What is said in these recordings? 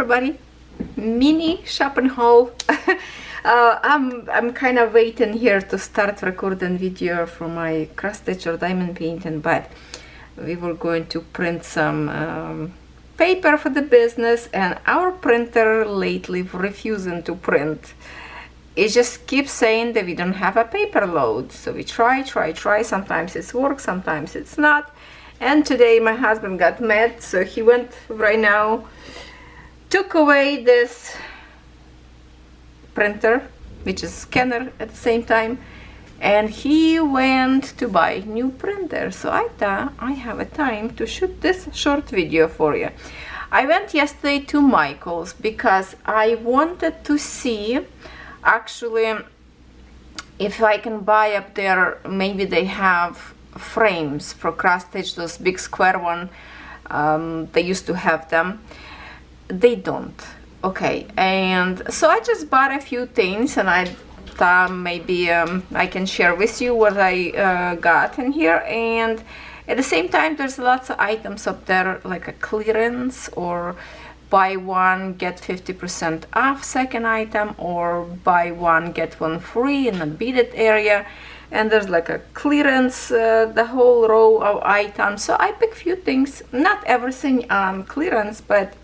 everybody, mini shopping haul. I'm kind of waiting here to start recording video for my cross stitch or diamond painting, but we were going to print some paper for the business, and our printer lately refusing to print. It just keeps saying that we don't have a paper load. So we try, sometimes it's works, sometimes it's not. And today my husband got mad, so he went right now, took away this printer, which is scanner at the same time, and he went to buy new printer. So I thought I have a time to shoot this short video for you. I went yesterday to Michael's because I wanted to see actually if I can buy up there. Maybe they have frames for cross stitch, those big square one. They used to have them. They don't. Okay, and so I just bought a few things, and I thought maybe I can share with you what I got in here. And at the same time, there's lots of items up there, like a clearance or buy one get 50% off second item, or buy one get one free in the beaded area. And there's like a clearance, the whole row of items. So I picked a few things, not everything on clearance, but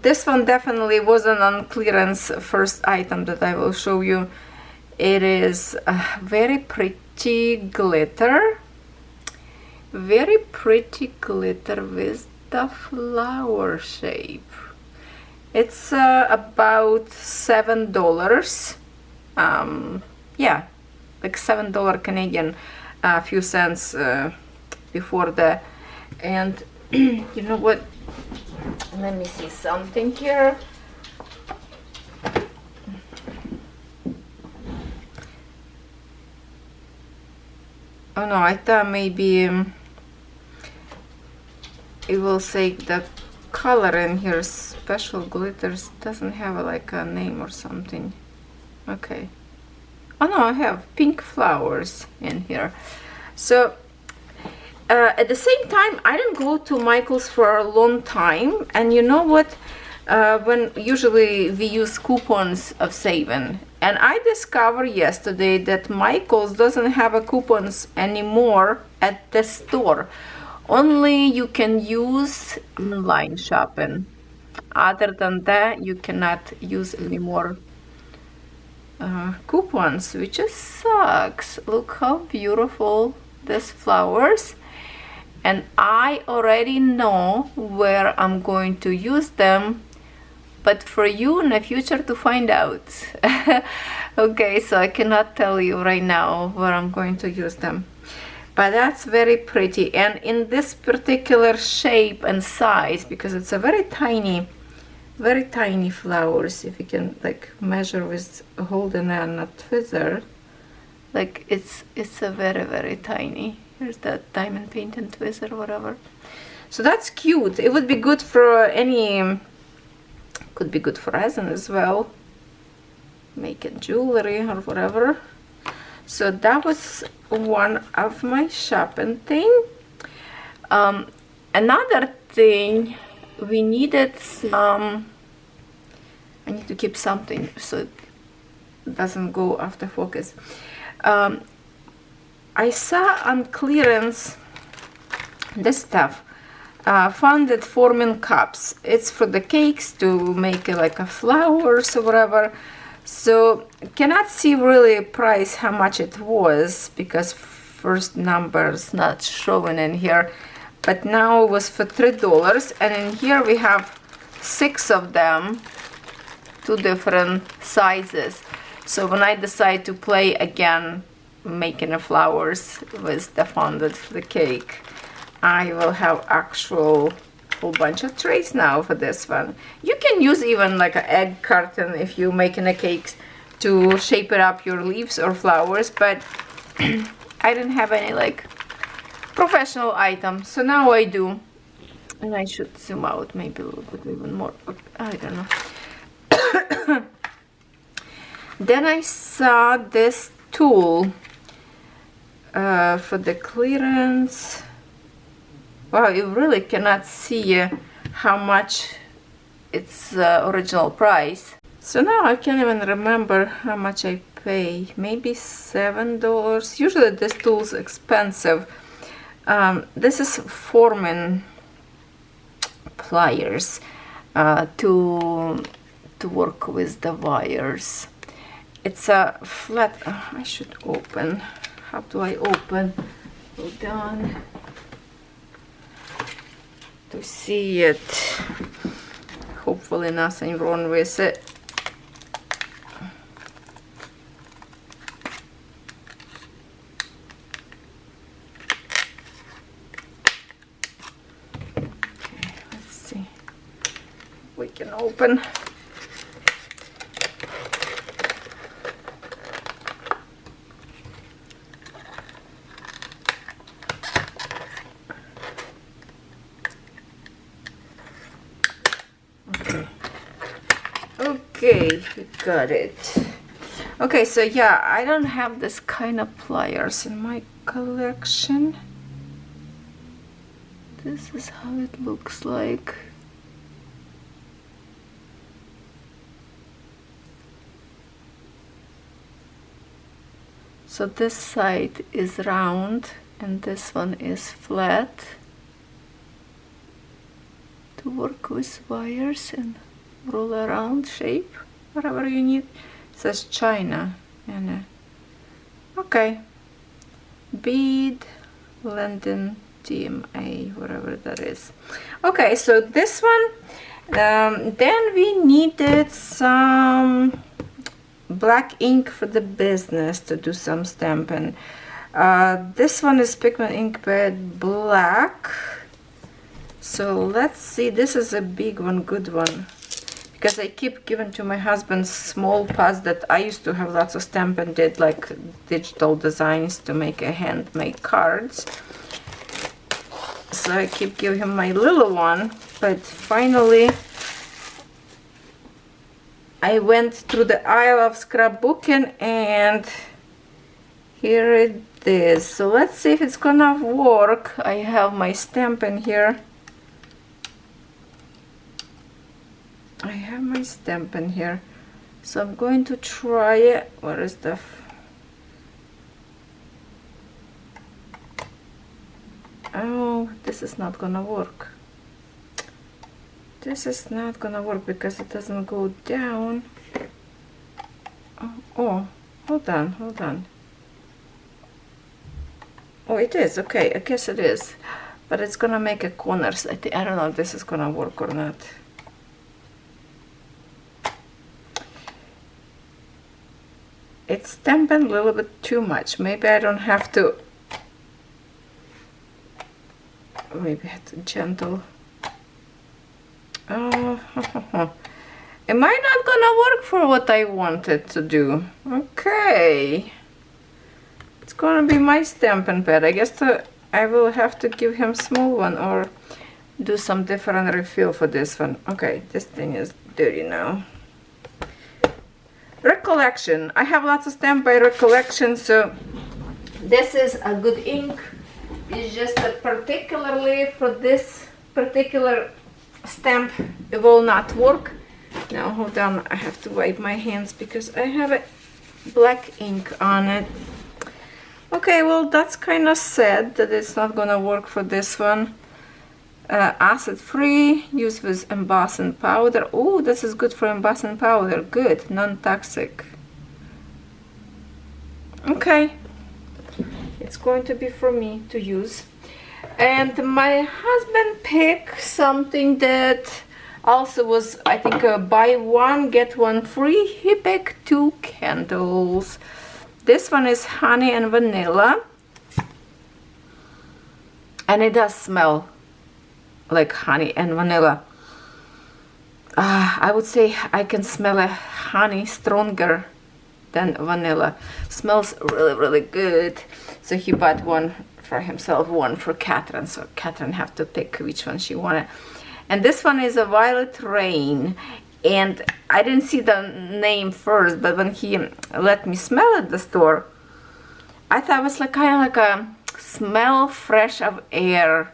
this one definitely wasn't on clearance. First item that I will show you, it is a very pretty glitter, very pretty glitter with the flower shape. It's about $7. Yeah, like $7 Canadian, a few cents before the. And you know what, let me see something here. Oh no, I thought maybe it will say the color in here, special glitters, doesn't have like a name or something. Okay. Oh no, I have pink flowers in here. So at the same time, I didn't go to Michael's for a long time, and you know what, when usually we use coupons of saving, and I discovered yesterday that Michael's doesn't have a coupons anymore at the store. Only you can use online shopping. Other than that, you cannot use anymore coupons, which just sucks. Look how beautiful these flowers, and I already know where I'm going to use them, but for you in the future to find out. Okay, so I cannot tell you right now where I'm going to use them, but that's very pretty, and in this particular shape and size, because it's a very tiny flowers. If you can like measure with holding a tweezer, like it's a very tiny. Here's that diamond painting tweezer, whatever. So that's cute. It would be good for any, could be good for resin as well, making jewelry or whatever. So that was one of my shopping thing. Another thing, we needed some, I need to keep something so it doesn't go after focus. I saw on clearance this stuff, founded forming cups. It's for the cakes to make it like a flowers or whatever. So cannot see really price how much it was, because first numbers not showing in here, but now it was for $3, and in here we have 6 of them, 2 different sizes. So when I decide to play again making the flowers with the fondant for the cake, I will have actual whole bunch of trays now for this one. You can use even like an egg carton if you're making a cake to shape it up your leaves or flowers, but I didn't have any like professional items, so now I do. And I should zoom out maybe a little bit even more, I don't know. Then I saw this tool for the clearance. Wow, you really cannot see how much its original price. So now I can't even remember how much I pay. Maybe $7. Usually this tool's expensive. This is forming pliers to work with the wires. It's a flat. I should open. How do I open? Hold on. To see it. Hopefully nothing wrong with it. Okay, let's see. We can open. Okay, we got it. Okay, so yeah, I don't have this kind of pliers in my collection. This is how it looks like. So this side is round and this one is flat. To work with wires and roll around shape, whatever you need. It says China. And okay, bead London TMA, whatever that is. Okay, so this one. Then we needed some black ink for the business to do some stamping. This one is pigment ink pad black. So let's see. This is a big one, good one. Because I keep giving to my husband small pads that I used to have lots of stamp and did like digital designs to make a handmade cards. So I keep giving him my little one, but finally I went through the aisle of scrapbooking and here it is. So let's see if it's gonna work. I have my stamp in here. I have my stamp in here, so I'm going to try it. Where is the oh, this is not gonna work. This is not gonna work because it doesn't go down. Oh, hold on. Oh, it is. Okay, I guess it is, but it's gonna make a corners. I don't know if this is gonna work or not. It's stamping a little bit too much. Maybe I don't have to. Maybe I have to gentle. Oh, am I not gonna work for what I wanted to do? Okay. It's gonna be my stamping pad. I guess I will have to give him small one or do some different refill for this one. Okay, this thing is dirty now. Recollection. I have lots of stamp by recollection, so this is a good ink. It's just that particularly for this particular stamp it will not work. Now hold on, I have to wipe my hands because I have a black ink on it. Okay, well that's kind of sad that it's not gonna work for this one. Acid free, used with embossing powder. Oh, this is good for embossing powder. Good, non-toxic. Okay, it's going to be for me to use. And my husband picked something that also was, I think, buy one get one free. He picked 2 candles. This one is honey and vanilla, and it does smell like honey and vanilla. I would say I can smell a honey stronger than vanilla. Smells really, really good. So he bought one for himself, one for Catherine. So Catherine have to pick which one she wanted. And this one is a Violet Rain. And I didn't see the name first, but when he let me smell at the store, I thought it was like kind of like a smell fresh of air.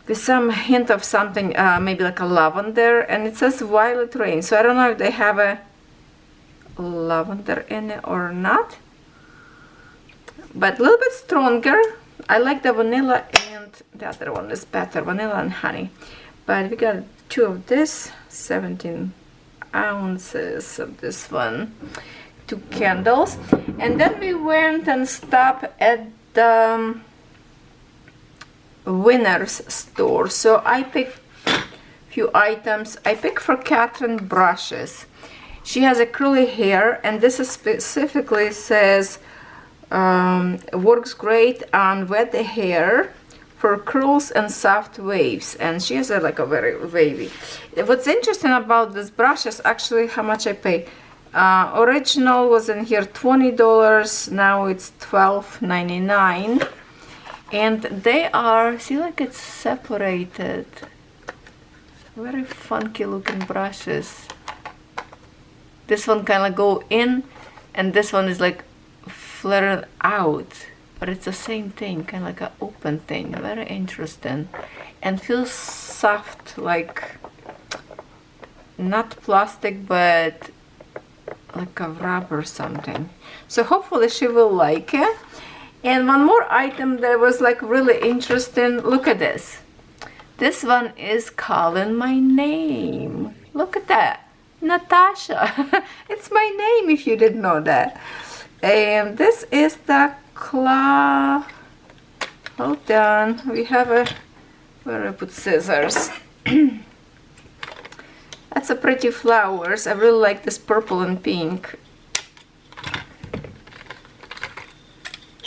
with some hint of something, maybe like a lavender, and it says Violet Rain. So I don't know if they have a lavender in it or not, but a little bit stronger. I like the vanilla, and the other one is better, vanilla and honey. But we got 2 of this, 17 ounces of this one, 2 candles. And then we went and stopped at the Winners store. So I picked a few items. I picked for Catherine brushes. She has a curly hair, and this is specifically says works great on wet hair for curls and soft waves, and she has like a very wavy. What's interesting about this brush is actually how much I pay. Original was in here $20, now it's $12.99, and they are, see, like it's separated, very funky looking brushes. This one kind of go in, and this one is like flared out, but it's the same thing, kind of like an open thing. Very interesting, and feels soft, like not plastic, but like a rubber or something. So hopefully she will like it. And one more item that was like really interesting. Look at this. This one is calling my name. Look at that, Natasha. It's my name, if you didn't know that. And this is the claw. Hold on, we have a, where I put scissors. That's a pretty flowers. I really like this purple and pink.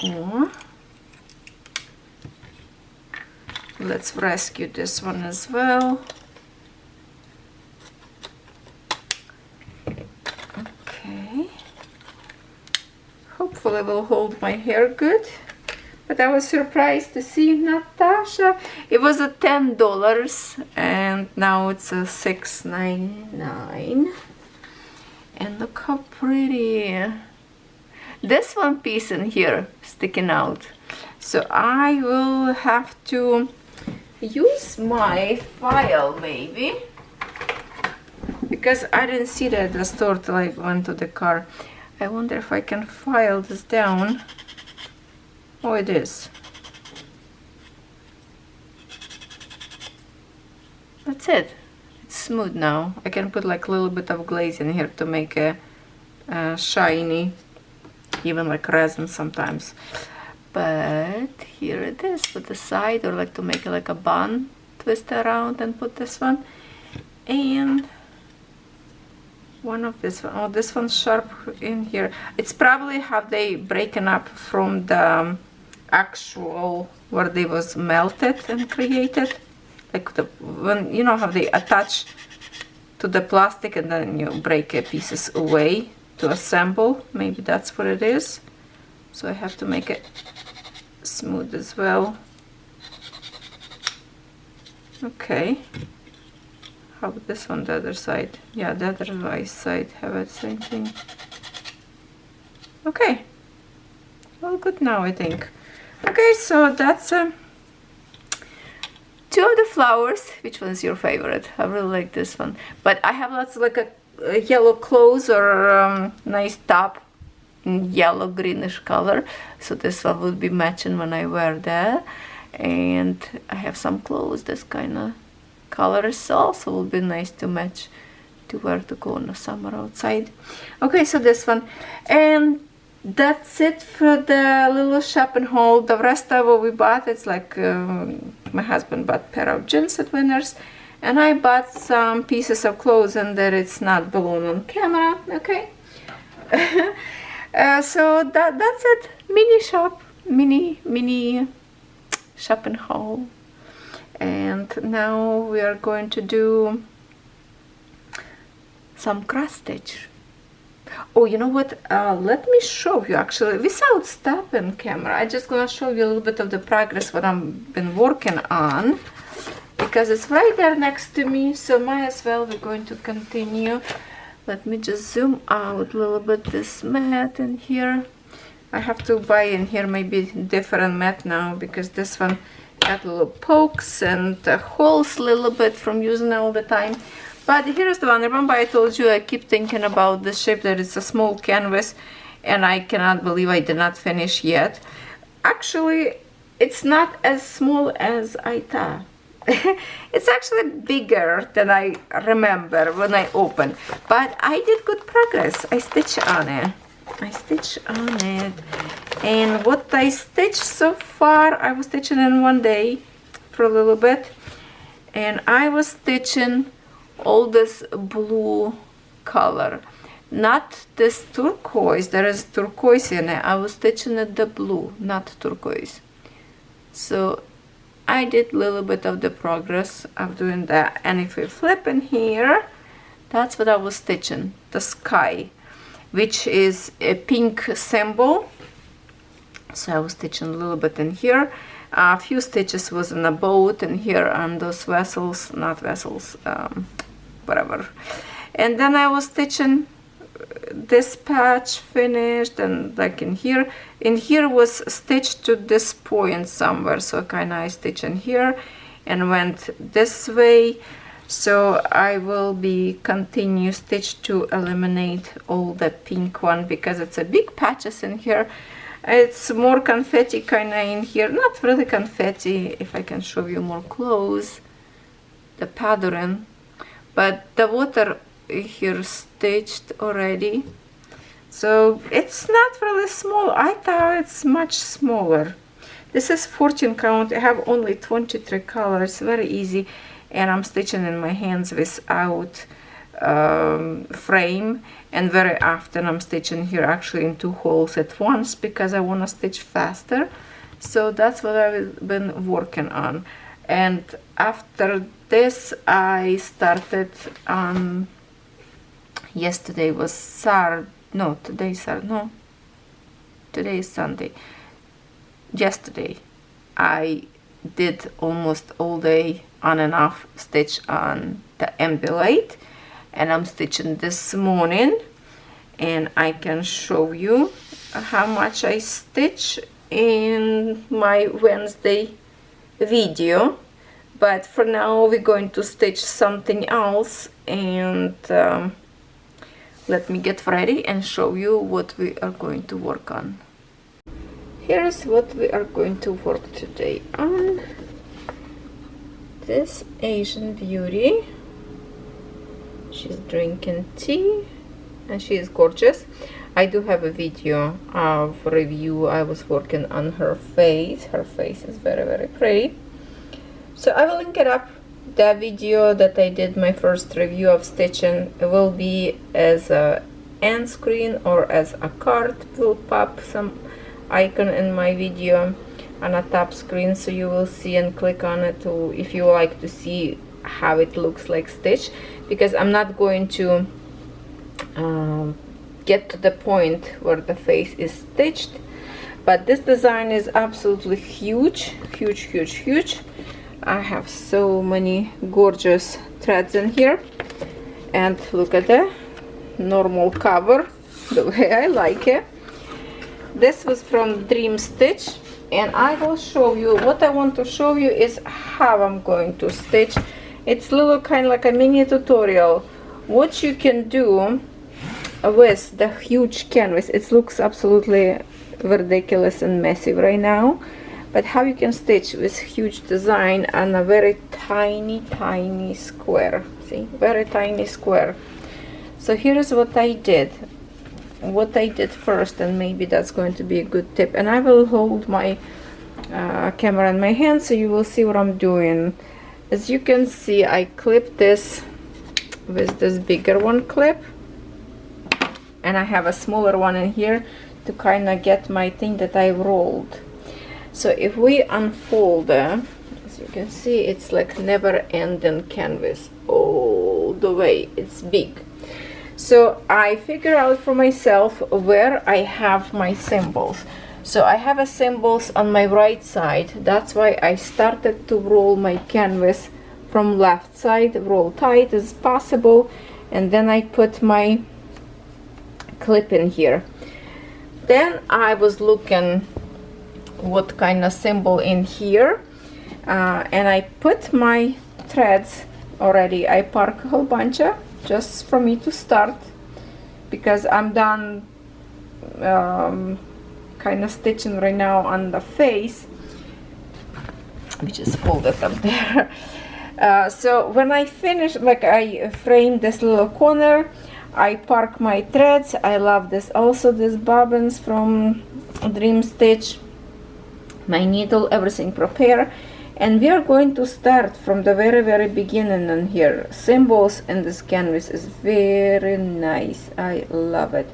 Oh. Let's rescue this one as well. Okay. Hopefully will hold my hair good. But I was surprised to see Natasha. It was a $10 and now it's a $6.99. And look how pretty. This one piece in here sticking out. So I will have to use my file maybe, because I didn't see that at the store till I went to the car. I wonder if I can file this down. Oh, it is. That's it. It's smooth now. I can put like a little bit of glaze in here to make a shiny, even like resin sometimes. But here it is with the side, or like to make it like a bun, twist around and put this one. And one of this one, oh, this one's sharp in here. It's probably how they breaking up from the actual where they was melted and created, like the, when you know how they attach to the plastic and then you break pieces away to assemble. Maybe that's what it is. So I have to make it smooth as well. Okay. How about this one, the other side? Yeah, the other side have the same thing. Okay. All good now, I think. Okay, so that's 2 of the flowers. Which one's your favorite? I really like this one. But I have lots of like a yellow clothes or nice top in yellow greenish color. So this one would be matching when I wear that. And I have some clothes this kind of colors also will be nice to match to wear to go in the summer outside. Okay, so this one, and that's it for the little shopping haul. The rest of what we bought, it's like my husband bought a pair of jeans at Winners, and I bought some pieces of clothes, and that it's not blown on camera. Okay. So that's it. Mini shopping haul. And now we are going to do some cross stitch. Oh, you know what? Let me show you actually without stopping camera. I'm just gonna show you a little bit of the progress what I've been working on, because it's right there next to me. So might as well we're going to continue. Let me just zoom out a little bit this mat in here. I have to buy in here maybe different mat now, because this one got little pokes and holes a little bit from using it all the time. But here's the one. Remember I told you I keep thinking about this shape, that it's a small canvas, and I cannot believe I did not finish yet. Actually, it's not as small as I thought. It's actually bigger than I remember when I opened, but I did good progress. I stitched on it. And what I stitched so far, I was stitching in one day for a little bit, and I was stitching all this blue color, not this turquoise. There is turquoise in it. I was stitching it the blue, not turquoise. So I did a little bit of the progress of doing that. And if we flip in here, that's what I was stitching, the sky, which is a pink symbol. So I was stitching a little bit in here. A few stitches was in a boat, and here on those vessels, not vessels, whatever. And then I was stitching this patch finished, and like in here was stitched to this point somewhere, so kind of I stitched in here and went this way. So I will be continue stitch to eliminate all the pink one, because it's a big patches in here. It's more confetti kind of in here, not really confetti, if I can show you more close the pattern, but the water here stitched already, so it's not really small. I thought it's much smaller. This is 14 count. I have only 23 colors, very easy, and I'm stitching in my hands without frame, and very often I'm stitching here actually in 2 holes at once because I want to stitch faster. So that's what I've been working on. And after this I started on yesterday was today is Sunday. Yesterday I did almost all day on and off stitch on the embellate, and I'm stitching this morning, and I can show you how much I stitch in my Wednesday video. But for now we're going to stitch something else, and let me get ready and show you what we are going to work on. Here's what we are going to work today on. This Asian beauty, she's drinking tea and she is gorgeous. I do have a video of review. I was working on her face. Her face is very, very pretty. So I will link it up. The video that I did my first review of stitching will be as a end screen or as a card. Will pop some icon in my video on a top screen, so you will see and click on it to, if you like to see how it looks like stitch, because I'm not going to get to the point where the face is stitched. But this design is absolutely huge, huge, huge, huge. I have so many gorgeous threads in here, and look at the normal cover, the way I like it. This was from Dream Stitch, and I will show you what I want to show you is how I'm going to stitch. It's a little kind of like a mini tutorial what you can do with the huge canvas. It looks absolutely ridiculous and messy right now, but how you can stitch with huge design on a very tiny square. See, very tiny square. So here's what I did first, and maybe that's going to be a good tip. And I will hold my camera in my hand so you will see what I'm doing. As you can see, I clipped this with this bigger one clip, and I have a smaller one in here to kind of get my thing that I rolled. So if we unfold it, as you can see, it's like never-ending canvas all the way. It's big. So I figure out for myself where I have my symbols. So I have a symbols on my right side. That's why I started to roll my canvas from left side, roll tight as possible, and then I put my clip in here. Then I was looking what kind of symbol in here, And I put my threads already. I park a whole bunch of just for me to start, because I'm done kind of stitching right now on the face, which is folded up there. So when I finish, like I frame this little corner, I park my threads. I love this also, this bobbins from Dream Stitch, my needle, everything prepared. And we are going to start from the very beginning on here. Symbols in this canvas is very nice. I love it.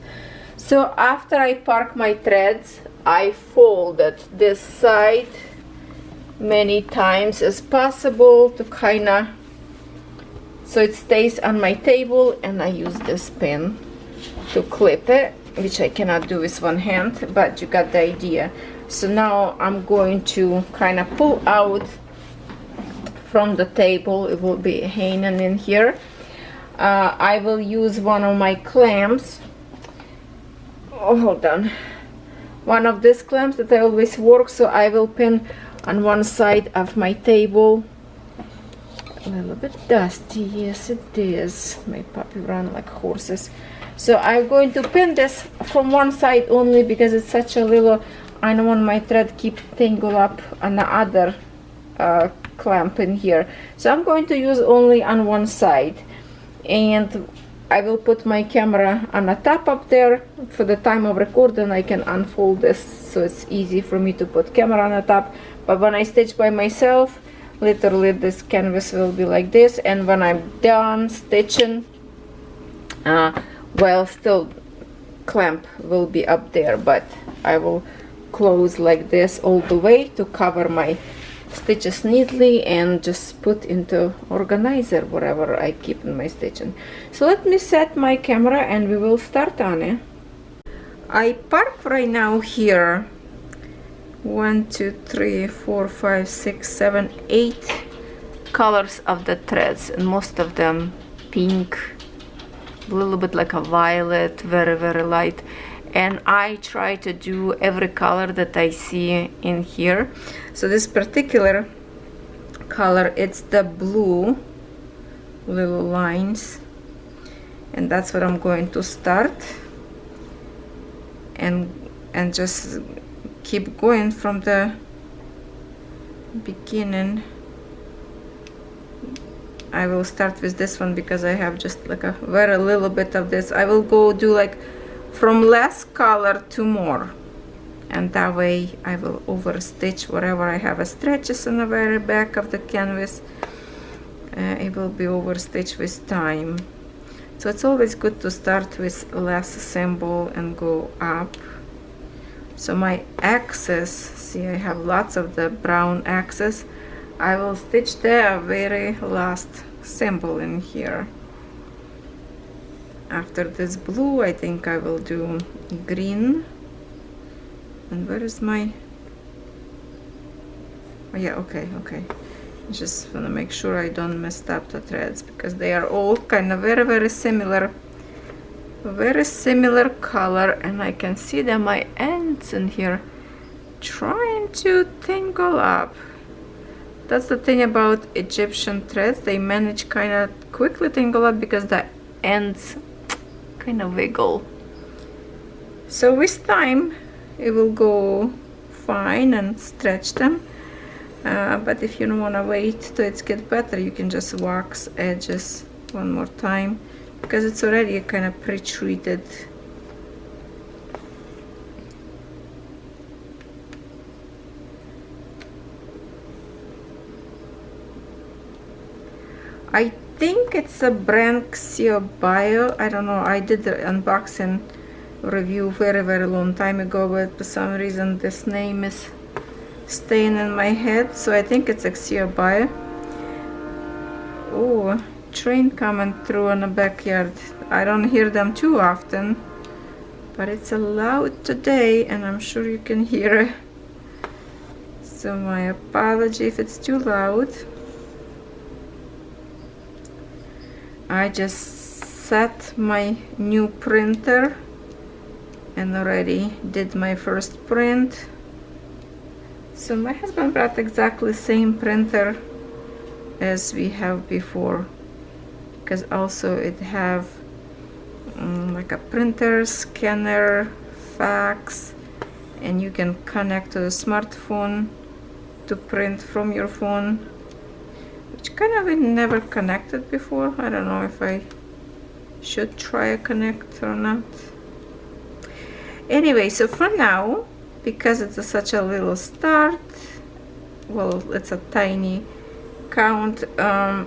So after I park my threads, I folded this side many times as possible to kind of, so it stays on my table, and I use this pin to clip it, which I cannot do with one hand, but you got the idea. So now I'm going to kind of pull out from the table. It will be hanging in here. I will use one of my clamps. Oh, hold on. One of these clamps that I always work, so I will pin on one side of my table. A little bit dusty, yes it is. My puppy run like horses. So I'm going to pin this from one side only, because it's such a little, I don't want my thread keep tangled up on the other clamp in here. So I'm going to use only on one side, and I will put my camera on the top up there. For the time of recording I can unfold this, so it's easy for me to put camera on the top. But when I stitch by myself, literally this canvas will be like this, and when I'm done stitching, well, still clamp will be up there, but I will close like this all the way to cover my stitches neatly, and just put into organizer wherever I keep in my stitching. So let me set my camera and we will start on it. I park right now here 1 2 3 4 5 6 7 8 colors of the threads, and most of them pink, a little bit like a violet, very light. And I try to do every color that I see in here. So this particular color, it's the blue little lines, and that's what I'm going to start, and just keep going from the beginning. I will start with this one because I have just like a very little bit of this. I will go do like from less color to more, and that way I will overstitch wherever I have a stretches in the very back of the canvas. It will be overstitched with time. So it's always good to start with less symbol and go up. So my axis, see I have lots of the brown axis. I will stitch the very last symbol in here. After this blue, I think I will do green. And where is my, oh yeah, okay. Just want to make sure I don't mess up the threads, because they are all kind of very similar color, and I can see that my ends in here trying to tangle up. That's the thing about Egyptian threads, they manage kind of quickly tangle up because the ends kind of wiggle. So with time it will go fine and stretch them, but if you don't want to wait till it gets better, you can just wax edges one more time, because it's already kind of pre-treated. I think it's a brand Bio. I don't know, I did the unboxing review very long time ago, but for some reason this name is staying in my head, so I think it's a Bio. Oh, train coming through in the backyard. I don't hear them too often, but it's loud today, and I'm sure you can hear it. So my apology if it's too loud. I just set my new printer and already did my first print. So my husband brought exactly same printer as we have before, because also it have like a printer, scanner, fax, and you can connect to a smartphone to print from your phone, which kind of never connected before. I don't know if I should try a connect or not. Anyway, so for now, because it's such a little start, well, it's a tiny count. I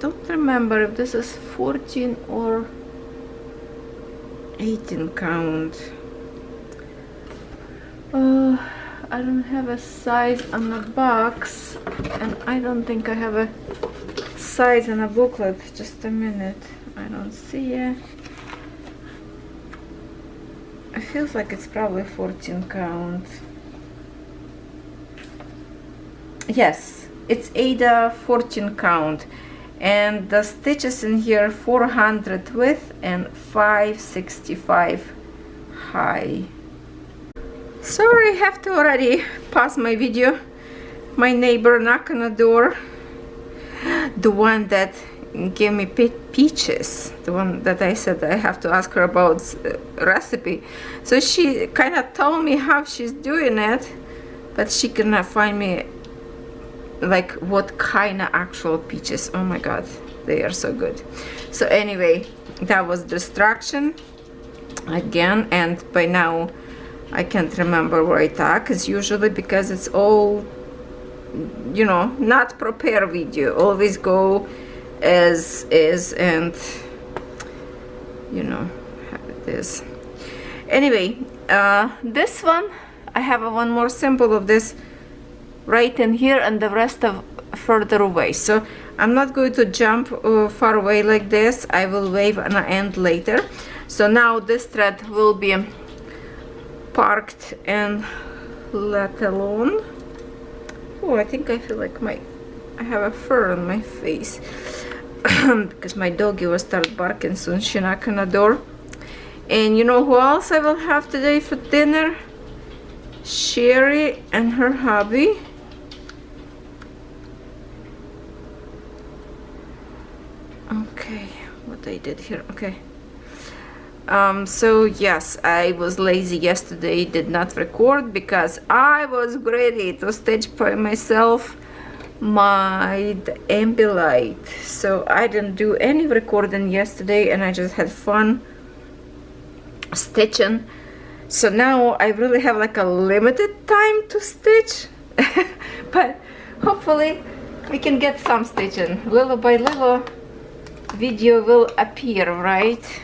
don't remember if this is 14 or 18 count. I don't have a size on the box, and I don't think I have a size in a booklet. Just a minute, I don't see it. It feels like it's probably 14 count. Yes, it's Ada 14 count, and the stitches in here 400 width and 565 high. Sorry, I have to already pause my video. My neighbor knocked on the door, the one that gave me peaches, the one that I said I have to ask her about recipe. So she kind of told me how she's doing it, but she cannot find me like what kind of actual peaches. Oh my god, they are so good. So anyway, that was distraction again, and by now I can't remember where I talk. It's usually because it's all, you know, not prepare video, always go as is, and you know how it is. Anyway, this one I have one more symbol of this right in here, and the rest of further away. So I'm not going to jump far away like this. I will wave an end later. So now this thread will be parked and let alone. Oh, I think I feel like I have a fur on my face because my doggy will start barking soon. She knocked on the door. And you know who else I will have today for dinner? Sherry and her hubby. Okay, what I did here. Okay. So yes, I was lazy yesterday, did not record because I was ready to stitch by myself my ambilight. So I didn't do any recording yesterday, and I just had fun stitching. So now I really have like a limited time to stitch, but hopefully we can get some stitching. Little by little video will appear, right?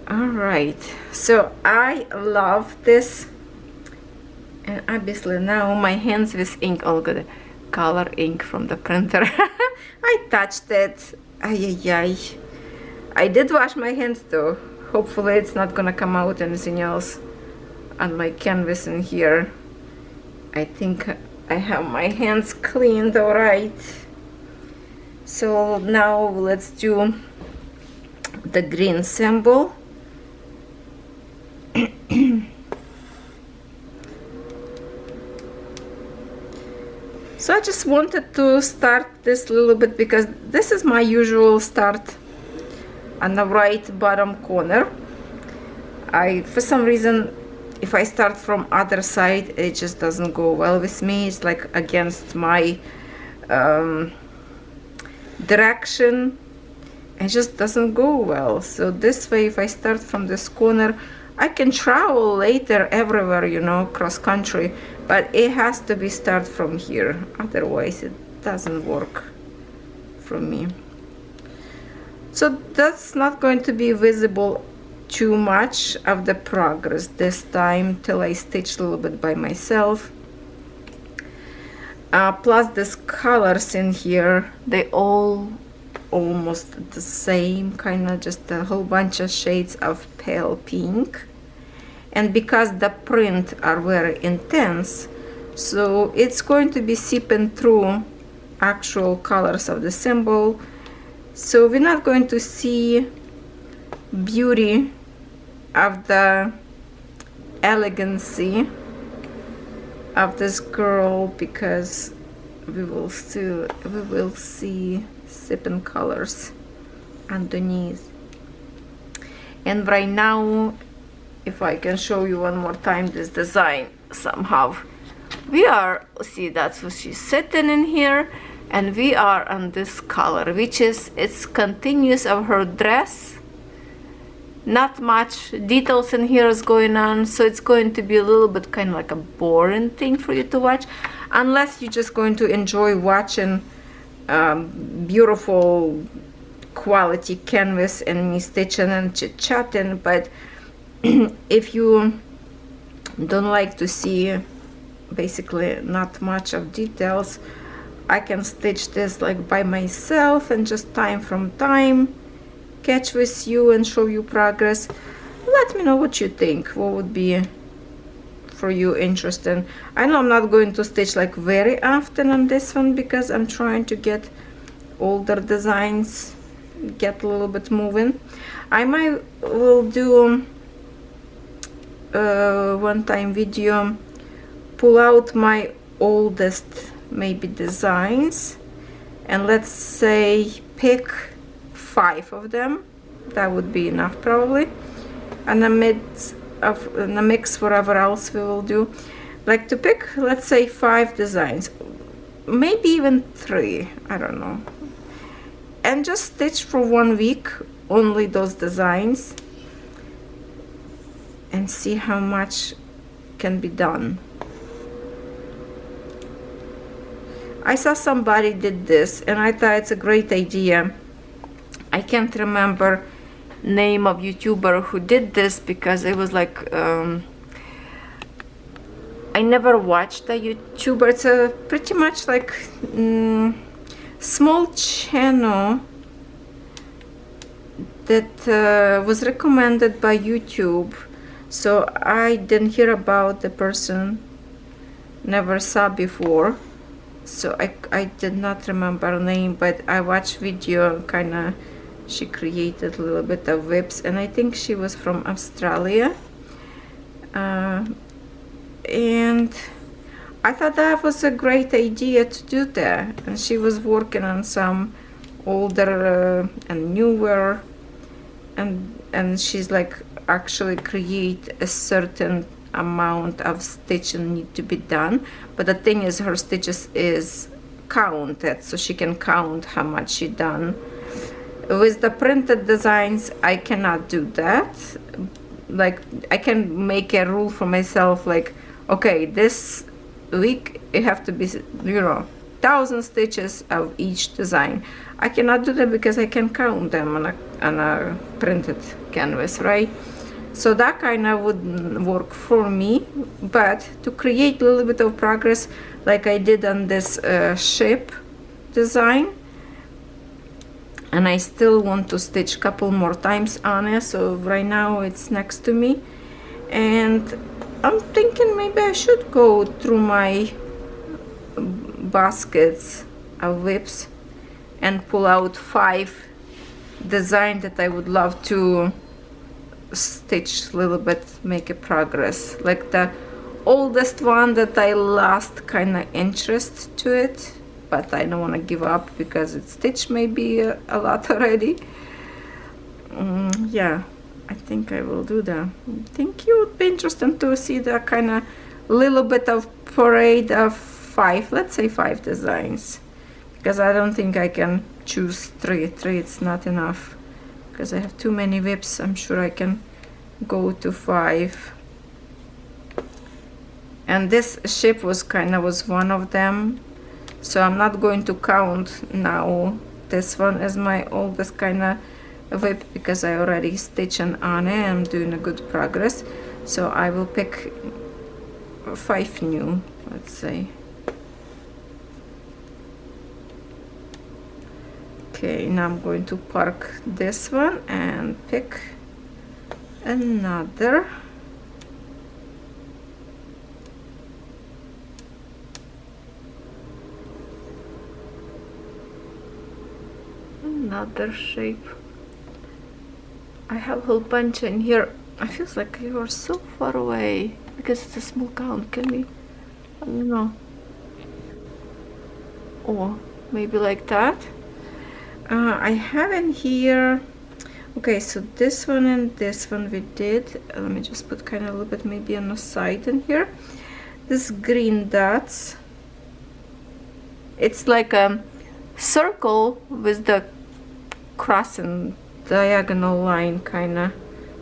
All right, so I love this, and obviously now my hands with ink, all good color ink from the printer. I touched it. Ay, ay, ay. I did wash my hands though. Hopefully it's not gonna come out anything else on my canvas in here. I think I have my hands cleaned all right. So now let's do the green symbol. So I just wanted to start this a little bit because this is my usual start on the right bottom corner. For some reason, if I start from other side, it just doesn't go well with me. It's like against my direction. It just doesn't go well. So this way, if I start from this corner, I can travel later everywhere, you know, cross country, but it has to be start from here, otherwise it doesn't work for me. So that's not going to be visible too much of the progress this time till I stitch a little bit by myself. Plus these colors in here, they all almost the same, kind of just a whole bunch of shades of pale pink. And because the print are very intense, so it's going to be seeping through actual colors of the symbol. So we're not going to see beauty of the elegancy of this girl, because we will see sepia colors underneath. And right now, if I can show you one more time this design somehow, we are, see, that's what she's sitting in here, and we are on this color, which is, it's continuous of her dress. Not much details in here is going on, so it's going to be a little bit kind of like a boring thing for you to watch, unless you're just going to enjoy watching beautiful quality canvas and me stitching and chit-chatting. But if you don't like to see basically not much of details, I can stitch this like by myself and just time from time catch with you and show you progress. Let me know what you think, what would be for you interesting. I know I'm not going to stitch like very often on this one because I'm trying to get older designs get a little bit moving. I might will do one time video, pull out my oldest maybe designs, and let's say pick 5 of them. That would be enough probably, and a mix whatever else we will do. Like to pick, let's say 5 designs, maybe even 3, I don't know, and just stitch for 1 week only those designs and see how much can be done. I saw somebody did this and I thought it's a great idea. I can't remember name of YouTuber who did this because it was like I never watched a YouTuber. It's a pretty much like small channel that was recommended by YouTube, so I didn't hear about the person, never saw before, so I did not remember her name, but I watched video, kinda she created a little bit of WIPs, and I think she was from Australia, and I thought that was a great idea to do that. And she was working on some older and newer, and she's like actually create a certain amount of stitching need to be done, but the thing is her stitches is counted, so she can count how much she done. With the printed designs I cannot do that. Like I can make a rule for myself, like okay, this week it have to be, you know, 1,000 stitches of each design. I cannot do that because I can count them on a printed canvas, right? So that kind of wouldn't work for me. But to create a little bit of progress like I did on this ship design, and I still want to stitch a couple more times on it, so right now it's next to me, and I'm thinking maybe I should go through my baskets of WIPs and pull out 5 designs that I would love to stitch a little bit, make a progress. Like the oldest one that I lost kind of interest to it, but I don't want to give up because it's stitched maybe a lot already. Yeah, I think I will do that. I think it would be interesting to see that kind of little bit of parade of 5, let's say 5 designs, because I don't think I can choose 3. 3 it's not enough because I have too many WIPs. I'm sure I can go to 5. And this ship was one of them, so I'm not going to count now this one as my oldest kind of WIP because I already stitching on it. I'm doing a good progress, so I will pick 5 new, let's say. Okay, now I'm going to park this one and pick another. Another shape. I have a whole bunch in here. I feels like you are so far away because it's a small count. Can we? I don't know. Or maybe like that. I have in here, okay, so this one and this one we did. Let me just put kind of a little bit maybe on the side in here. This green dots, it's like a circle with the cross and diagonal line kind of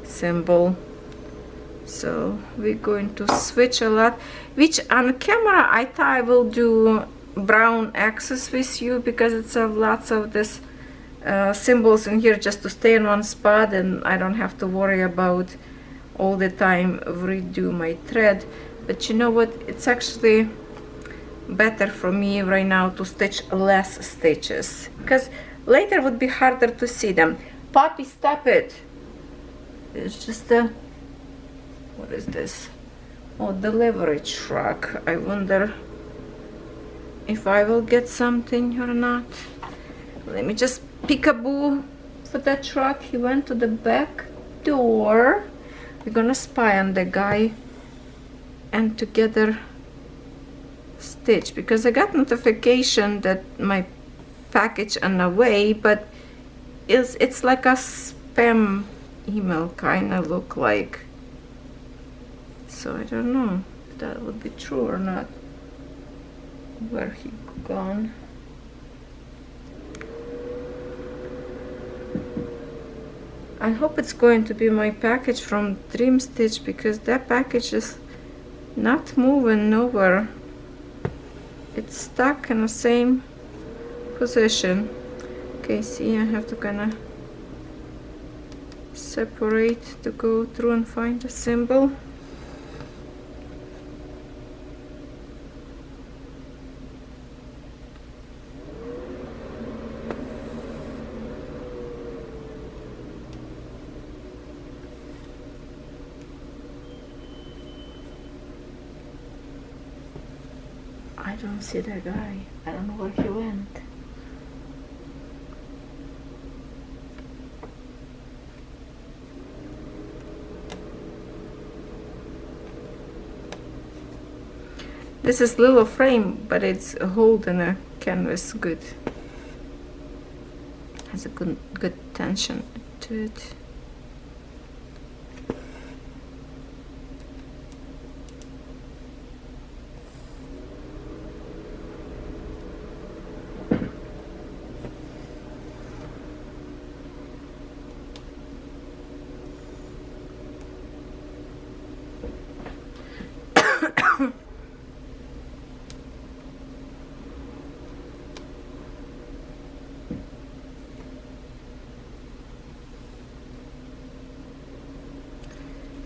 symbol. So we're going to switch a lot, which on camera I thought I will do brown axis with you because it's lots of this symbols in here just to stay in one spot, and I don't have to worry about all the time redo my thread. But you know what, it's actually better for me right now to stitch less stitches because later would be harder to see them. Poppy, stop it. It's just a, what is this? Oh, delivery truck. I wonder if I will get something or not. Let me just peekaboo for that truck. He went to the back door. We're gonna spy on the guy and together stitch, because I got notification that my package on the way, but it's like a spam email kind of look like. So I don't know if that would be true or not. Where he gone? I hope it's going to be my package from Dream Stitch, because that package is not moving nowhere. It's stuck in the same position. Okay, see, I have to kind of separate to go through and find the symbol. I don't see that guy. I don't know where he went. This is little frame, but it's holding a canvas good. Has a good tension to it.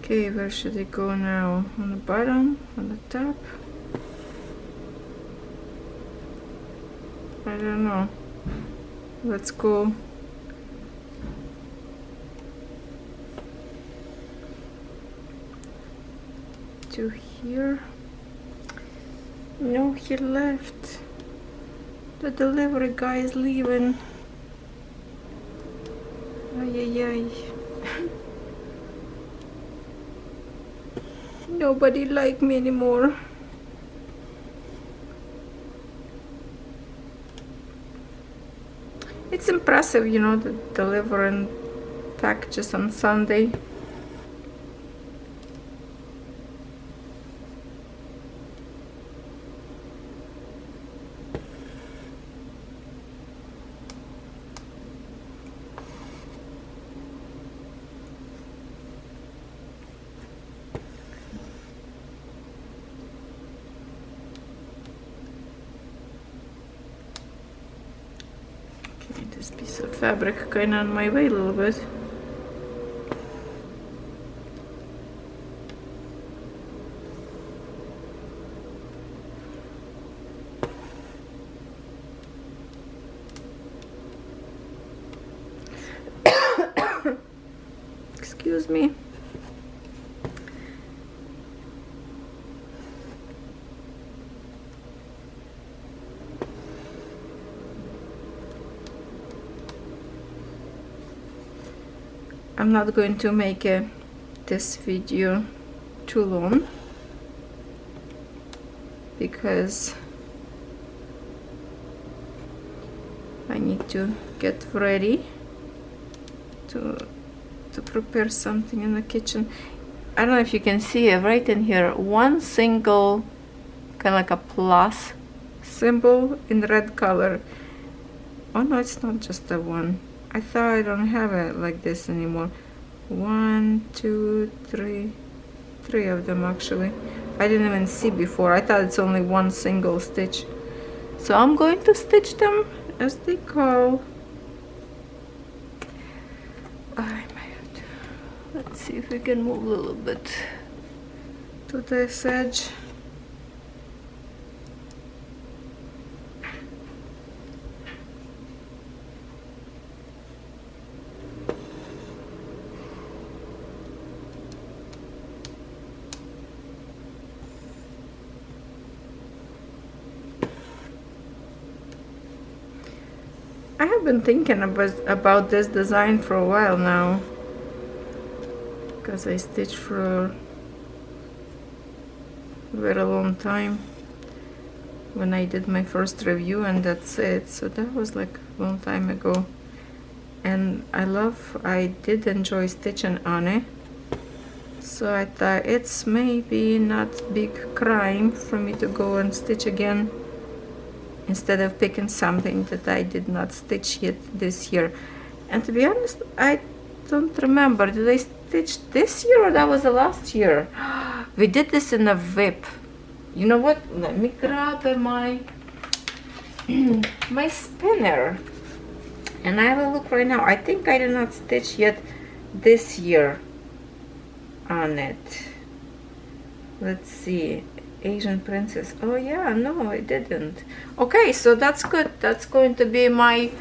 Okay, where should it go now? On the bottom? On the top? I don't know. Let's go. To here. No, he left. The delivery guy is leaving. Ay, ay, ay. Nobody like me anymore. It's impressive, you know, the delivering packages on Sunday. This piece of fabric going on my way a little bit. Excuse me. I'm not going to make this video too long. because I need to get ready to prepare something in the kitchen. I don't know if you can see it right in here, one single kind of like a plus symbol in red color. Oh no, it's not just the one. I thought I don't have it like this anymore. 1, 2, 3, 3 of them actually. I didn't even see before. I thought it's only one single stitch. So I'm going to stitch them as they go. I might have to, let's see if we can move a little bit to this edge. I have been thinking about this design for a while now, because I stitched for a very long time when I did my first review, and that's it. So that was like a long time ago, and I did enjoy stitching on it. So I thought it's maybe not big crime for me to go and stitch again, instead of picking something that I did not stitch yet this year. And to be honest, I don't remember, did I stitch this year or that was the last year? We did this in a WIP. You know what, let me grab my my spinner and I have a look right now. I think I did not stitch yet this year on it. Let's see, Asian princess. Oh yeah, no, I didn't. Okay, so that's good. That's going to be my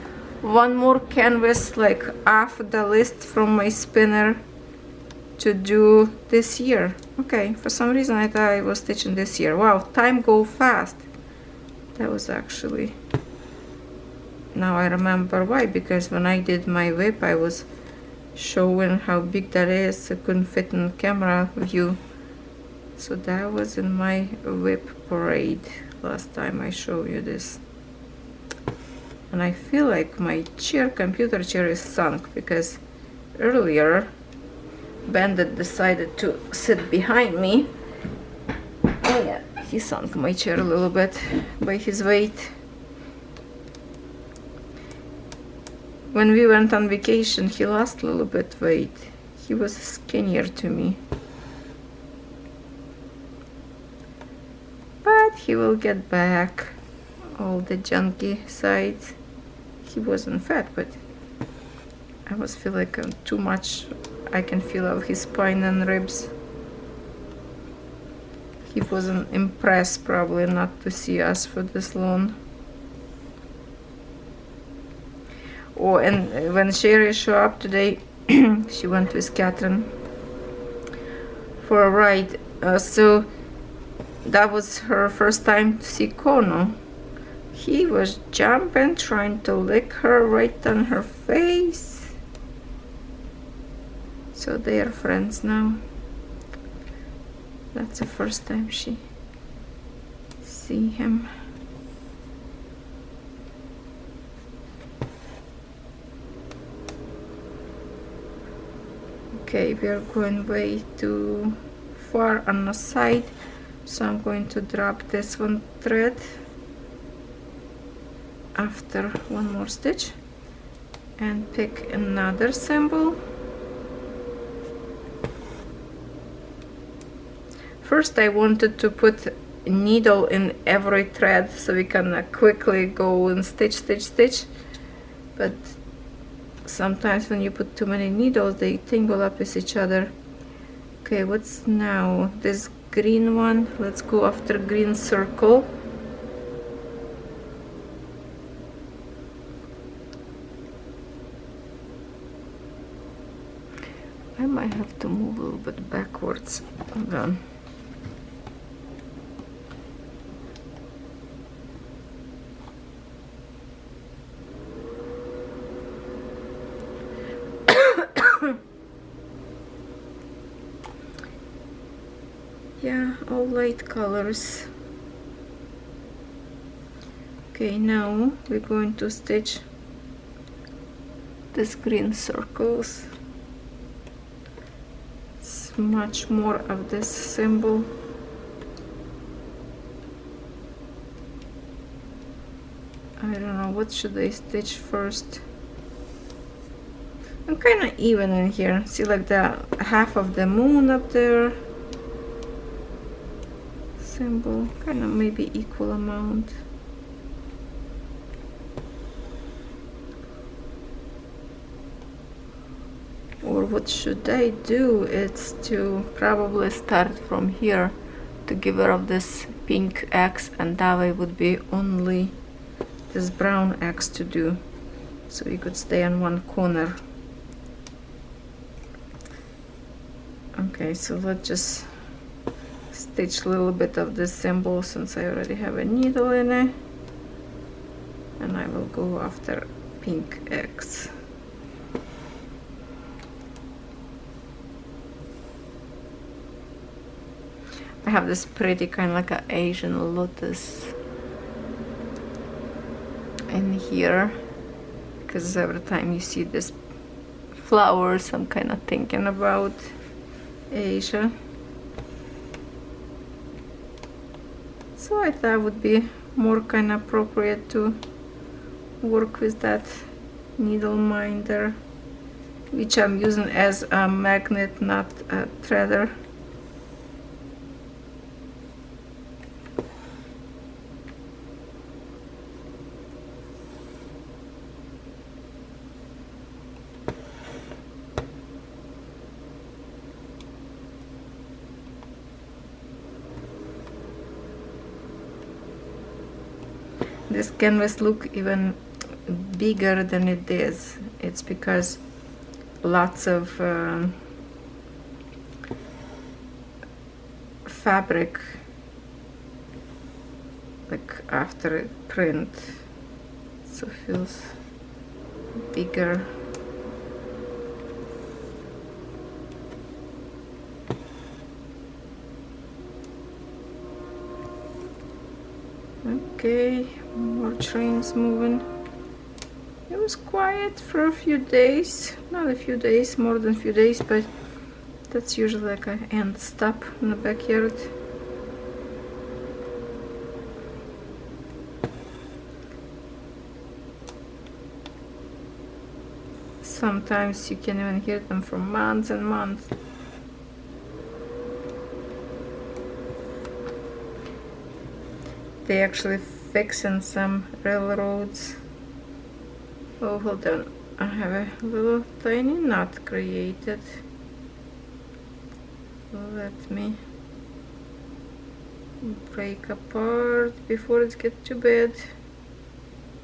one more canvas like off the list from my spinner to do this year. Okay, for some reason I thought I was stitching this year. Wow, time go fast. That was actually, now I remember why, because when I did my WIP I was showing how big that is. It couldn't fit in the camera view. So that was in my WIP parade last time I showed you this. And I feel like my chair, computer chair, is sunk, because earlier Bandit decided to sit behind me. Oh yeah, he sunk my chair a little bit by his weight. When we went on vacation, he lost a little bit weight. He was skinnier to me. But he will get back all the junky sides. He wasn't fat, but I was feel like too much. I can feel of his spine and ribs. He wasn't impressed probably not to see us for this long. Oh, and when Sherry showed up today, she went with Catherine for a ride. So that was her first time to see Kono. He was jumping, trying to lick her right on her face. So they are friends now. That's the first time she see him. Okay, we are going way too far on the side, so I'm going to drop this one thread after one more stitch and pick another symbol. First I wanted to put a needle in every thread so we can quickly go and stitch, but sometimes when you put too many needles they tangle up with each other. Okay, what's now this green one? Let's go after green circle. I might have to move a little bit backwards. Hold on. Yeah, all light colors. Okay, now we're going to stitch these green circles. It's much more of this symbol. I don't know, what should I stitch first? I'm kind of even in here. See, like the half of the moon up there. Symbol, kind of maybe equal amount. Or what should I do? It's to probably start from here to give her of this pink X, and that way would be only this brown X to do, so you could stay on one corner. Okay, so let's just stitch a little bit of this symbol since I already have a needle in it, and I will go after pink X. I have this pretty kind of like an Asian lotus in here, because every time you see this flowers, I'm kind of thinking about Asia. So I thought it would be more kind of appropriate to work with that needle minder, which I'm using as a magnet, not a threader. This canvas look even bigger than it is. It's because lots of fabric, like after it print, so feels bigger. Okay, more trains moving. It was quiet for a few days, not a few days, more than a few days, but that's usually like an end stop in the backyard. Sometimes you can even hear them for months and months. They actually fixing some railroads. Oh, hold on, I have a little tiny knot created. Let me break apart before it gets too bad.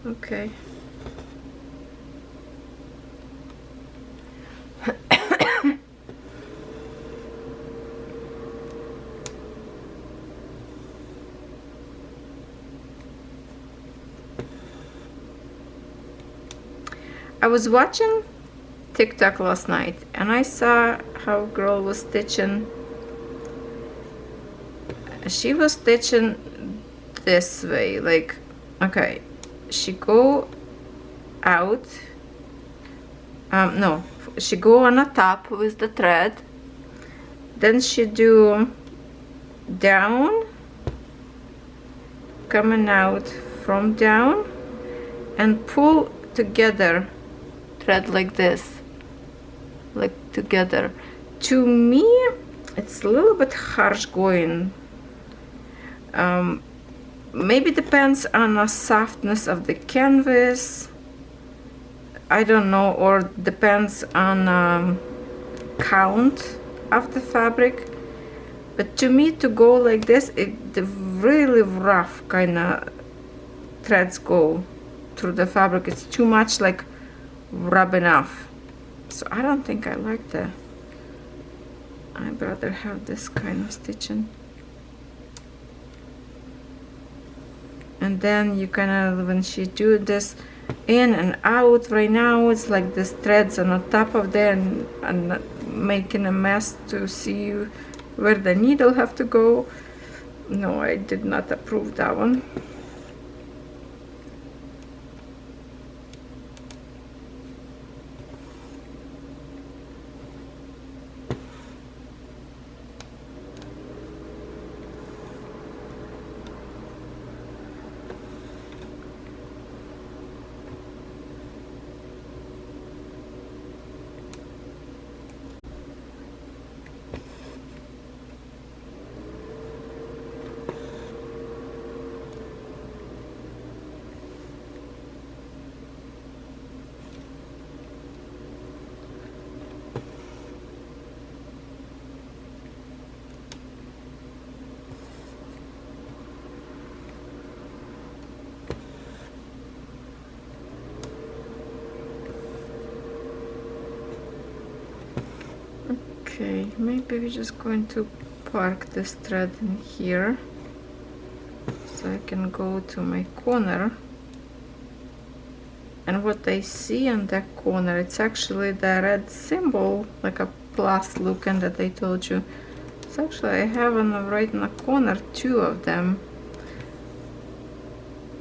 Okay. I was watching TikTok last night and I saw how a girl was stitching. She was stitching this way, like, okay, she go out, no, she go on the top with the thread, then she do down, coming out from down, and pull together, thread like this, like together. To me it's a little bit harsh going. Maybe depends on the softness of the canvas, I don't know, or depends on count of the fabric, but to me, to go like this, the really rough kind of threads go through the fabric. It's too much like rubbing off, so I don't think I like that. I'd rather have this kind of stitching. And then you kind of, when she do this in and out, right now it's like this threads on the top of there and making a mess to see where the needle have to go. No, I did not approve that one. Okay, maybe we're just going to park this thread in here so I can go to my corner. And what I see on that corner, it's actually the red symbol, like a plus looking that I told you. So actually I have on the right in the corner 2 of them.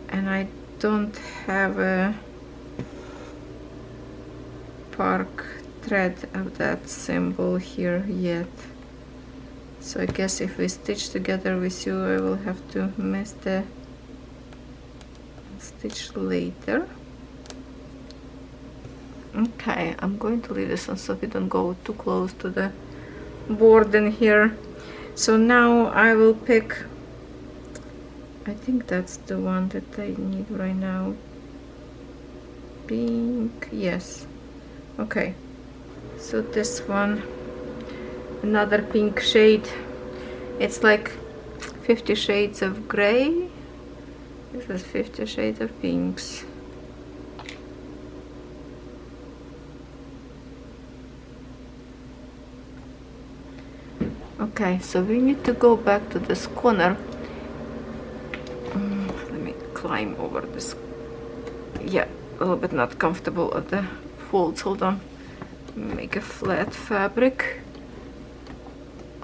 And I don't have a park thread of that symbol here yet. So I guess if we stitch together with you, I will have to miss the stitch later. Okay, I'm going to leave this on so we don't go too close to the board in here. So now I will pick, I think that's the one that I need right now. Pink, yes. Okay, so this one, another pink shade. It's like 50 shades of gray. This is 50 shades of pinks. Okay, so we need to go back to this corner. Let me climb over this. Yeah, a little bit not comfortable at the folds. Hold on. Make a flat fabric.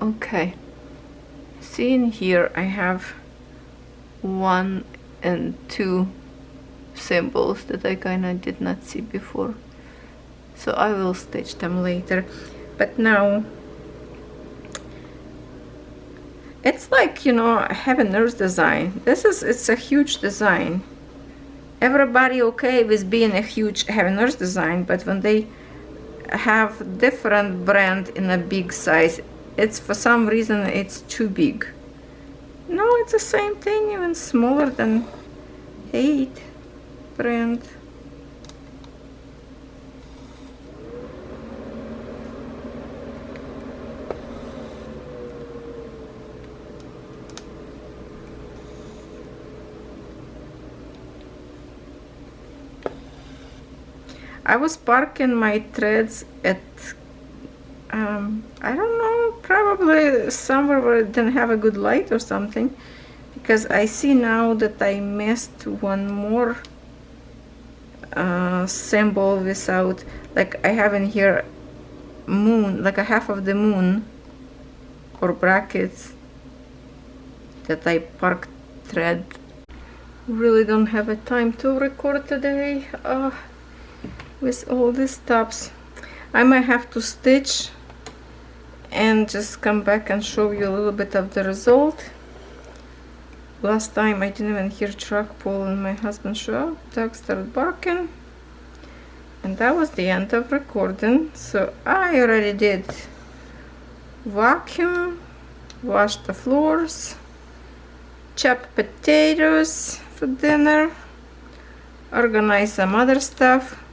Okay. See in here I have 1 and 2 symbols that I kinda did not see before. So I will stitch them later. But now it's like, you know, Heaven Earth design. It's a huge design. Everybody okay with being a huge Heaven Earth design, but when they have different brand in a big size, it's for some reason it's too big. No, it's the same thing, even smaller than 8 brand. I was parking my threads at, I don't know, probably somewhere where it didn't have a good light or something, because I see now that I missed one more symbol without, like I have in here moon, like a half of the moon or brackets that I parked thread. Really don't have a time to record today. With all these stops, I might have to stitch and just come back and show you a little bit of the result. Last time I didn't even hear truck pull in my husband's shop. Dog started barking, and that was the end of recording. So I already did vacuum, wash the floors, chop potatoes for dinner, organize some other stuff.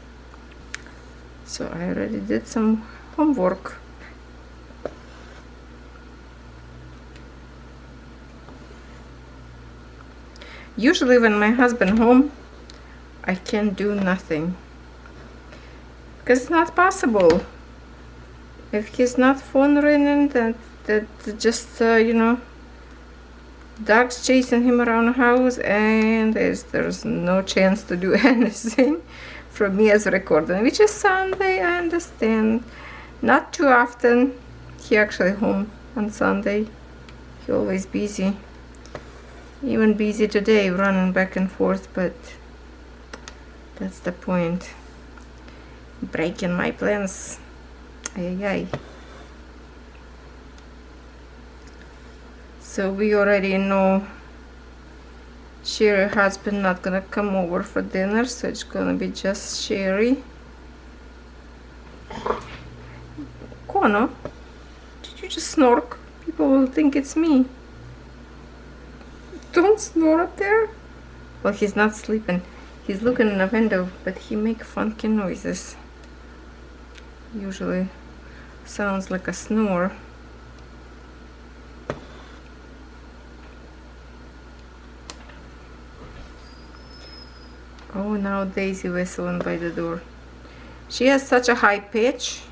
So I already did some homework. Usually when my husband home, I can do nothing, because it's not possible. If he's not phone ringing, that just you know, dogs chasing him around the house, and there's no chance to do anything from me as recording, which is Sunday. I understand, not too often. He actually home on Sunday. He always busy, even busy today, running back and forth, but that's the point. Breaking my plans. Ay, ay. So we already know Sherry husband not gonna come over for dinner, so it's gonna be just Sherry. Kono, did you just snork? People will think it's me. Don't snore up there. Well, he's not sleeping. He's looking in the window, but he make funky noises. Usually sounds like a snore. Oh, now Daisy whistling by the door. She has such a high pitch.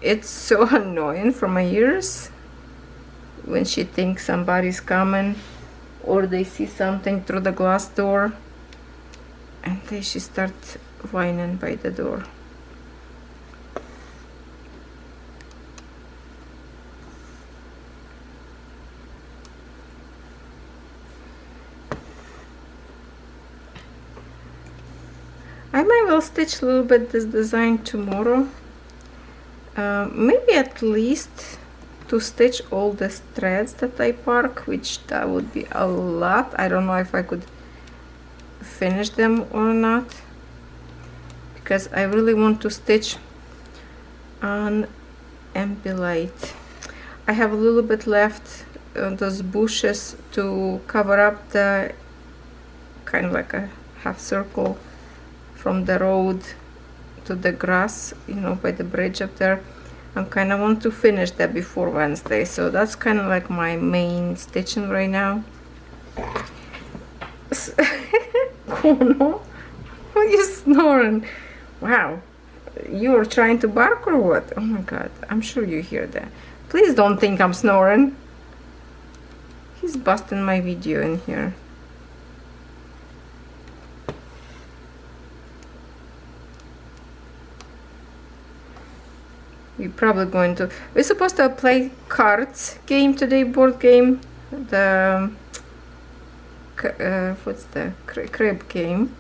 It's so annoying for my ears when she thinks somebody's coming or they see something through the glass door and then she starts whining by the door. I might well stitch a little bit this design tomorrow. Maybe at least to stitch all the threads that I park, which that would be a lot. I don't know if I could finish them or not, because I really want to stitch on Empilite. I have a little bit left on those bushes to cover up the kind of like a half circle from the road to the grass, you know, by the bridge up there. I kind of want to finish that before Wednesday, so that's kind of like my main stitching right now. Oh no, why are you snoring? Wow, you were trying to bark or what? Oh my god, I'm sure you hear that. Please don't think I'm snoring. He's busting my video in here. We're probably going to... We're supposed to play cards game today, board game. The... what's the... crib game.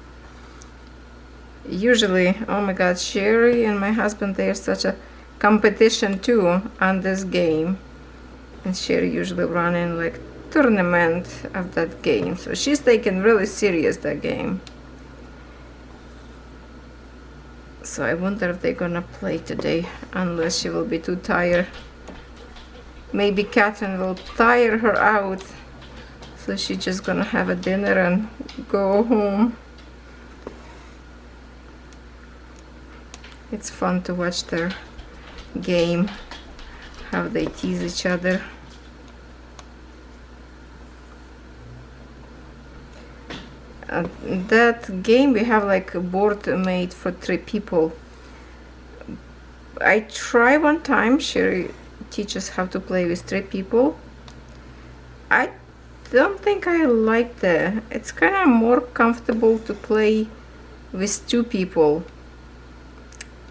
Usually, oh my god, Sherry and my husband, they're such a competition too on this game. And Sherry usually running like tournament of that game. So she's taking really serious that game. So I wonder if they're gonna play today, unless she will be too tired. Maybe Catherine will tire her out, so she's just gonna have a dinner and go home. It's fun to watch their game, how they tease each other. That game, we have like a board made for 3 people. I try one time, Sherry teaches how to play with 3 people. I don't think I like that. It's kind of more comfortable to play with 2 people.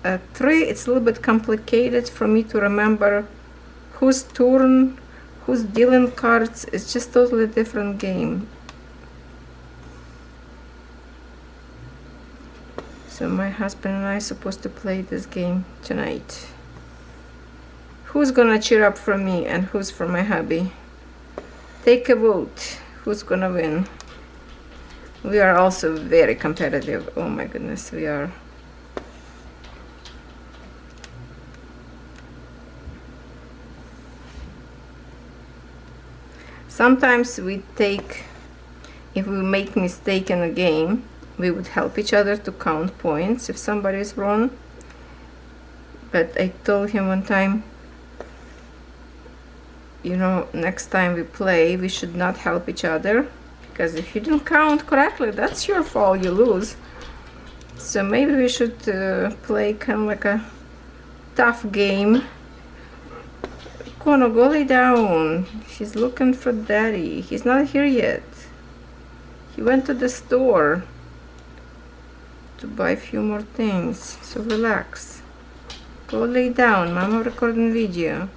3, it's a little bit complicated for me to remember whose turn, who's dealing cards. It's just totally different game. So my husband and I are supposed to play this game tonight. Who's gonna cheer up for me and who's for my hubby? Take a vote. Who's gonna win? We are also very competitive. Oh my goodness, we are. Sometimes we take, if we make mistake in a game, we would help each other to count points if somebody is wrong. But I told him one time, you know, next time we play, we should not help each other, because if you didn't count correctly, that's your fault, you lose. So maybe we should play kind of like a tough game. Kono, go lay down. She's looking for daddy. He's not here yet. He went to the store to buy a few more things, so relax. Go lay down, Mama recording video.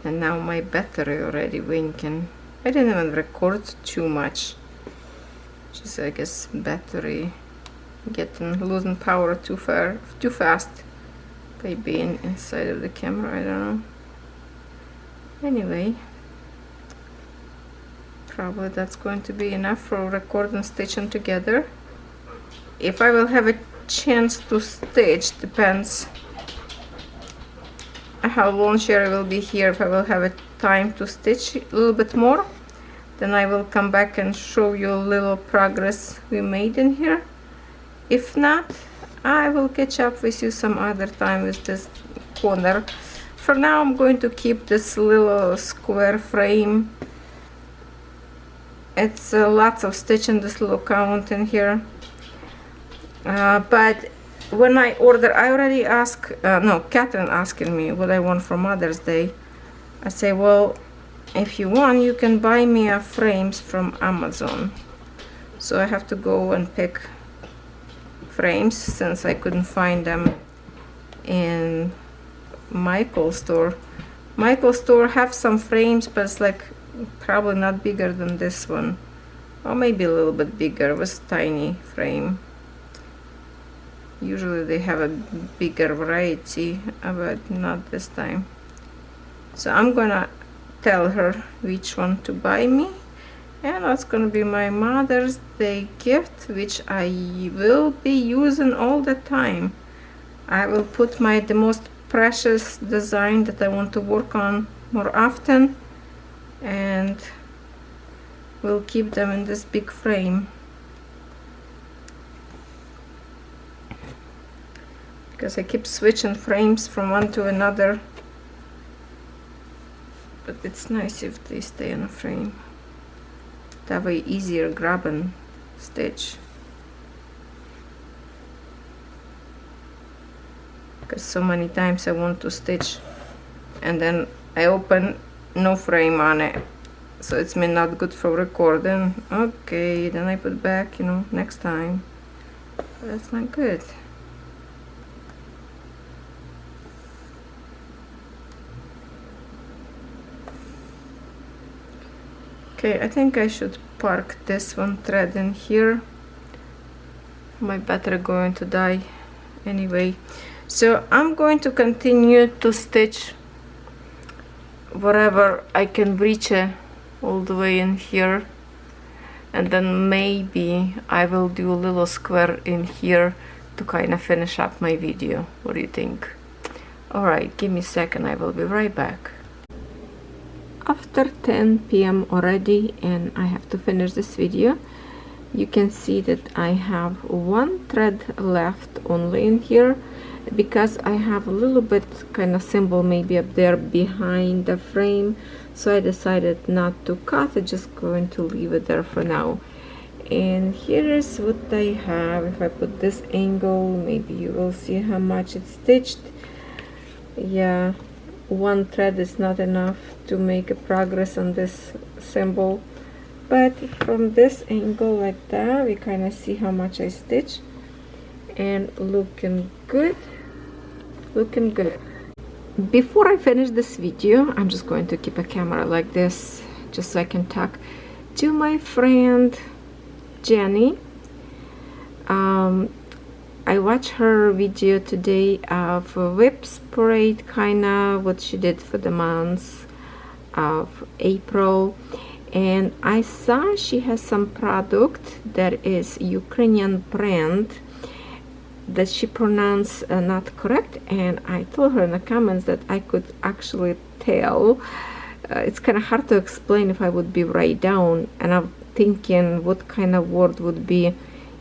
And now my battery already winking. I didn't even record too much. Just, I guess, battery losing power too fast by being inside of the camera. I don't know. Anyway, probably that's going to be enough for recording stitching together. If I will have a chance to stitch, depends how long Sherry will be here. If I will have a time to stitch a little bit more, then I will come back and show you a little progress we made in here. If not, I will catch up with you some other time with this corner. For now I'm going to keep this little square frame. It's lots of stitch in this little count in here, but when I order, I already asked, no, Catherine asking me what I want for Mother's Day. I say, well, if you want, you can buy me frames from Amazon. So I have to go and pick frames since I couldn't find them in Michael's store. Michael's store have some frames, but it's like probably not bigger than this one, or maybe a little bit bigger. It was tiny frame. Usually they have a bigger variety, but not this time. So I'm gonna tell her which one to buy me, and that's gonna be my Mother's Day gift, which I will be using all the time. I will put the most precious design that I want to work on more often, and we'll keep them in this big frame, because I keep switching frames from one to another, but it's nice if they stay in a frame. That way easier grab and stitch, because so many times I want to stitch and then I open, no frame on it, so it's not good for recording. Okay, then I put back, you know, next time. That's not good. Okay, I think I should park this one thread in here. My battery going to die anyway. So I'm going to continue to stitch wherever I can reach it all the way in here, and then maybe I will do a little square in here to kind of finish up my video. What do you think? Alright, give me a second, I will be right back. After 10 p.m. already, and I have to finish this video. You can see that I have one thread left only in here, because I have a little bit kind of symbol maybe up there behind the frame, so I decided not to cut it, just going to leave it there for now. And here is what I have. If I put this angle, maybe you will see how much it's stitched. Yeah, one thread is not enough to make a progress on this symbol, but from this angle like that, we kind of see how much I stitched, and looking good. Looking good. Before I finish this video, I'm just going to keep a camera like this just so I can talk to my friend Jenny. I watched her video today of WIP parade, kind of what she did for the month of April, and I saw she has some product that is Ukrainian brand that she pronounced not correct, and I told her in the comments that I could actually tell. It's kind of hard to explain if I would be write down, and I'm thinking what kind of word would be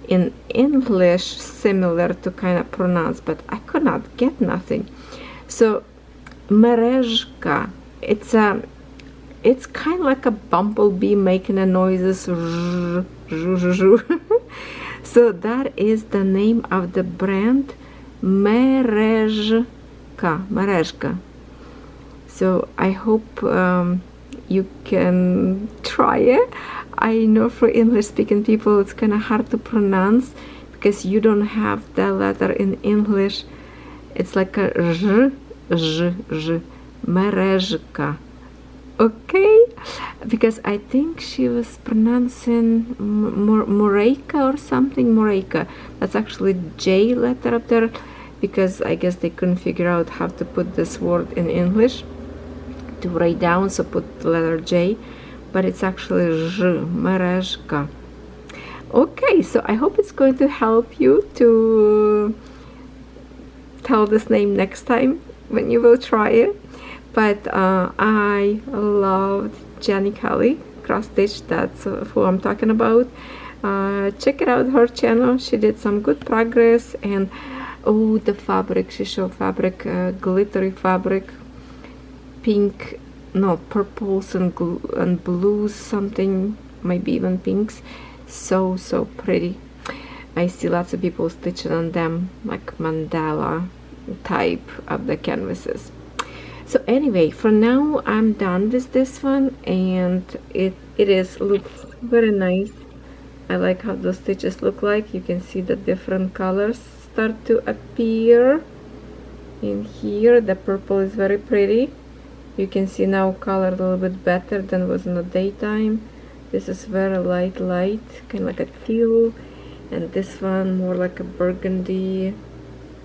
in English similar to kind of pronounce, but I could not get nothing. So merezhka, it's kind of like a bumblebee making a noises. So that is the name of the brand, merezhka. So I hope you can try it. I know for English speaking people it's kind of hard to pronounce because you don't have that letter in English. It's like a merezhka. Okay, because I think she was pronouncing Moreika or something. Moreika. That's actually J letter up there, because I guess they couldn't figure out how to put this word in English to write down, so put the letter J, but it's actually merezhka. Okay, so I hope it's going to help you to tell this name next time when you will try it. But I loved Jenny Kelly cross stitch. That's who I'm talking about. check it out, her channel. She did some good progress. And oh, the fabric, she showed fabric, glittery fabric, pink, no, purples and blues, something, maybe even pinks. So pretty. I see lots of people stitching on them, like mandala type of the canvases. So anyway, for now I'm done with this one, and it looks very nice. I like how those stitches look like. You can see the different colors start to appear in here. The purple is very pretty. You can see now colored a little bit better than was in the daytime. This is very light, kind of like a teal, and this one more like a burgundy,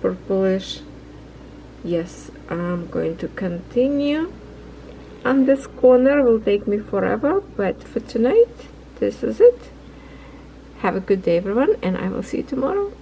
purplish. Yes, I'm going to continue. And this corner will take me forever, but for tonight, this is it. Have a good day, everyone, and I will see you tomorrow.